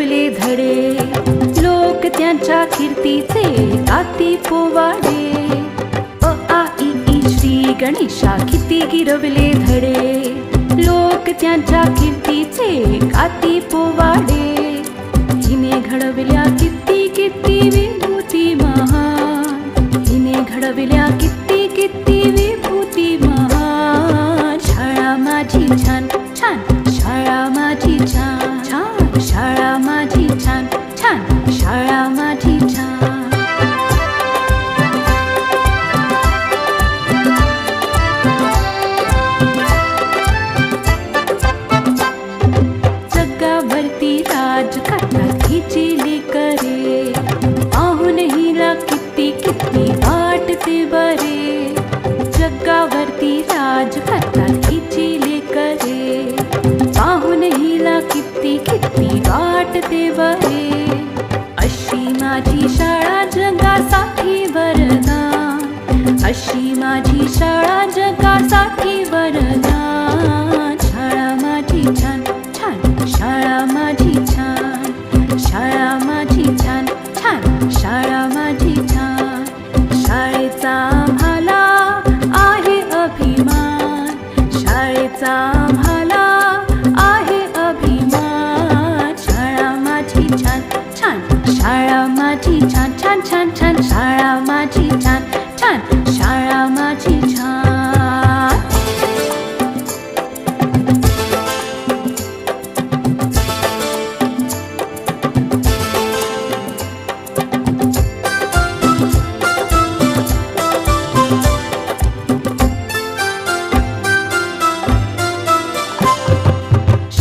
गिरविले धडे, लोक त्यांच्या कीर्तीचे गाती पोवाडे. अ आ इ ई श्री गणेशा किती गिरविले धडे, लोक त्यांच्या कीर्तीचे गाती पोवाडे. हिने घडविल्या किती किती विभूती महान, हिने घडविल्या किती किती विभूती महान. शाळा माझी छान छान, शाळा माझी छान छान, शाळा माझी छान छान, शाळा माझी छान. जगावरती राज करतात हिची लेकरे, पाहून हिला किती किती वाटते बरे. जगावरती राज करतात हिची लेकरे, पाहून हिला किती किती वाटते बरे. अशी माझी शाळा जगासाठी वरदान, अशी माझी शाळा जगासाठी वरदान. शाळा माझी छान छान, शाळा माझी छान, शाळा माझी छान छान, शाळा माझी छान. शाळेचा आम्हाला आहे अभिमान, शाळेचा आम्हाला आहे अभिमान. शाळा माझी छान छान, शाळा माझी छान छान छान छान, शाळा माझी छान छान, शाळा माझी छान.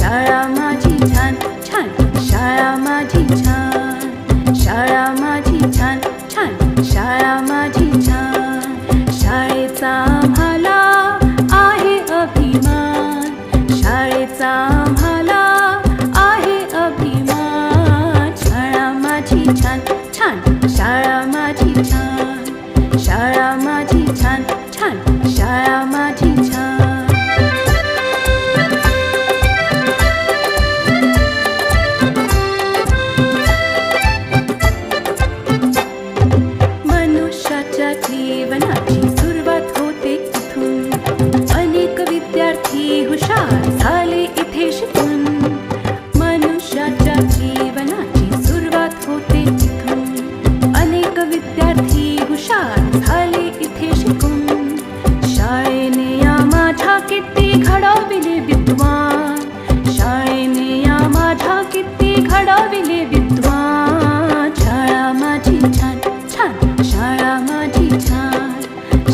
शाळा माझी छान छान, शाळा माझी छान, शाळा माझी छान छान, शाळा माझी छान. शाळेचा आम्हाला आहे अभिमान, शाळेचा आम्हाला आहे अभिमान. शाळा माझी छान छान, शाळा माझी छान, शाळा माझी छान छान, शाळा माझी छान. मनुष्याच्या जीवनाची सुरुवात होते इथून, अनेक विद्यार्थी हुशार झाले इथे शिकून. मनुष्याच्या जीवनाची सुरुवात होते इथून, अनेक विद्यार्थी हुशार झाले इथे शिकून. शाळेने या माझ्या किती घडविले विद्वान, शाळेने या माझ्या किती घडविले विद्वान. शाळा माझी छान छान, शाळा माझी छान,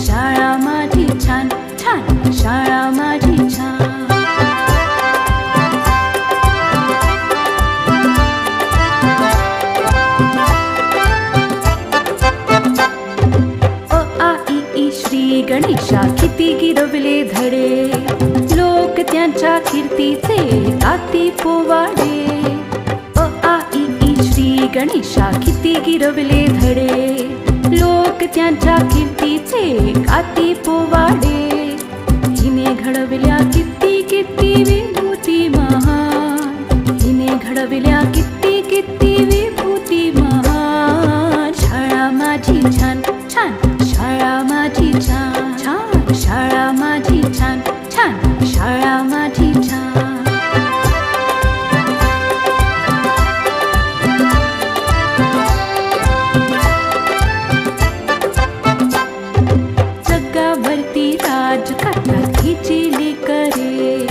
शाळा माझी छान छान, शाळा माझी छान. अ आ इ ई श्री गणेशा किती गिरविले धडे, लोक त्यांच्या कीर्तीचे गाती पोवाडे. अ आ इ ई श्री गणेशा किती गिरविले धडे, लोक त्यांच्या कीर्तीचे गाती पोवाडे. हिने घडविल्या किती किती विभूती महान, हिने घडविल्या किती किती विभूती महान. शाळा माझी छान छान, शाळा माझी छान छान, शाळा माझी छान छान, शाळा माझी छान. जगावरती राज करतात हिची लेकरे,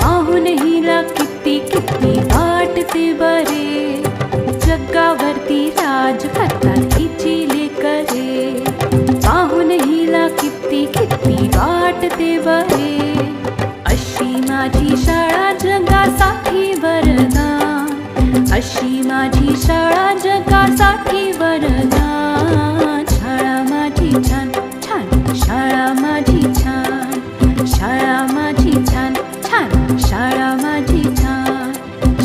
पाहून हिला किती किती वाटते बरे. जगावरती राज करतात हिची लेकरे, पाहून हिला किती किती वाटते बरे. अशी माझी शाळा जगासाठी वरदान, अशी माझी शाळा जगासाठी वरदान. शाळा माझी छान छान, शाळा माझी छान, शाळा माझी छान छान, शाळा माझी छान.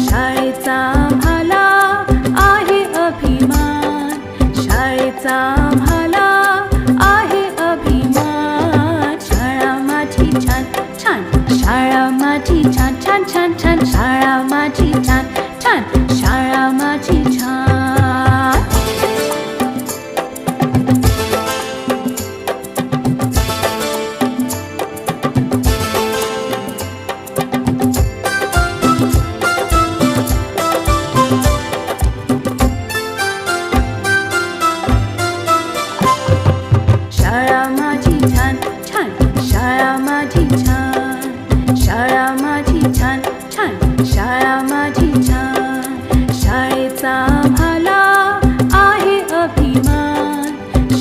शाळेचा आम्हाला आहे अभिमान, शाळेचा आम्हाला आहे अभिमान. शाळा माझी छान छान, शाळा माझी छान छान छान छान, शाळा माझी छान छान, शाळा शाळा माझी छान. शाळा माझी छान छान, शाळा माझी छान, शाळा माझी छान छान, शाळा माझी छान. शाळेचा आम्हाला आहे अभिमान,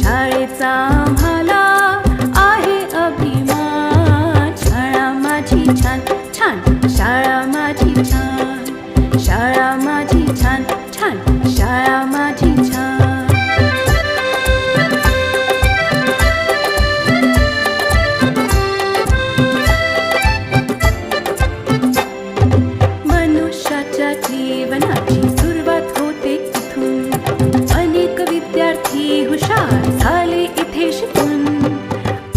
शाळेचा आम्हाला आहे अभिमान. शाळा माझी छान छान, शाळा माझी छान, शाळा माझी छान छान, शाळा माझी छान. मनुष्याच्या जीवनाची सुरुवात होते इथून, अनेक विद्यार्थी हुशार झाले इथे शिकून.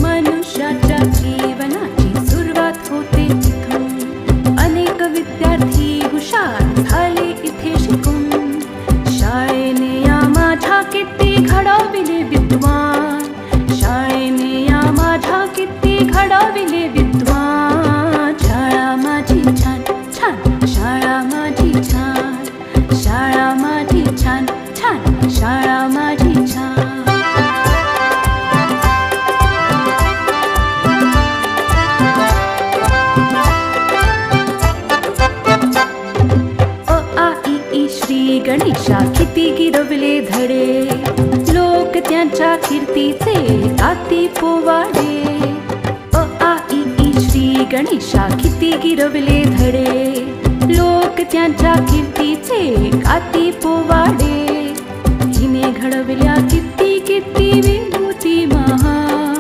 मनुष्याच्या जीवनाची सुरुवात होते इथून, अनेक विद्यार्थी हुशार झाले इथे शिकून. शाळेने या माझ्या किती घडविले विद्वान, शाळेने या माझ्या किती घडविले विद्वान. शाळा माझी छान छान, शाळा माझी छान, शाळा माझी छान छान, शाळा माझी छान. अ आ इ ई श्री गणेशा किती गिरवले धडे, लोक त्यांच्या कीर्तीचे गाती पोवाडे. अ आ इ ई श्री गणेशा किती गिरवले धडे, लोक त्यांच्या कीर्तीचे गाती पोवाडे. हिने घडविल्या किती किती विभूती महान,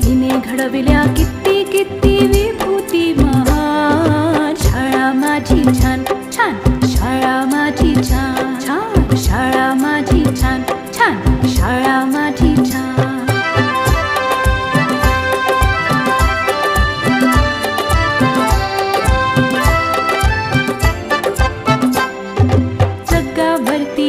हिने घडविल्या किती किती विभूती महान. शाळा माझी छान छान, शाळा माझी छान छान, शाळा माझी छान छान, शाळा माझी छान. जगावरती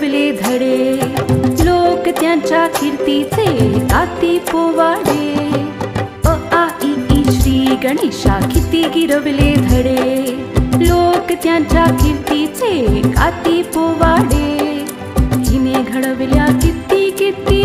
गिरवले धडे, लोक त्यांच्या कीर्तीचे गाती पोवाडे. अ आ इ ई श्री गणेशा किती गिरवले धडे, लोक त्यांच्या कीर्तीचे गाती पोवाडे. हिने घडवल्या किती किती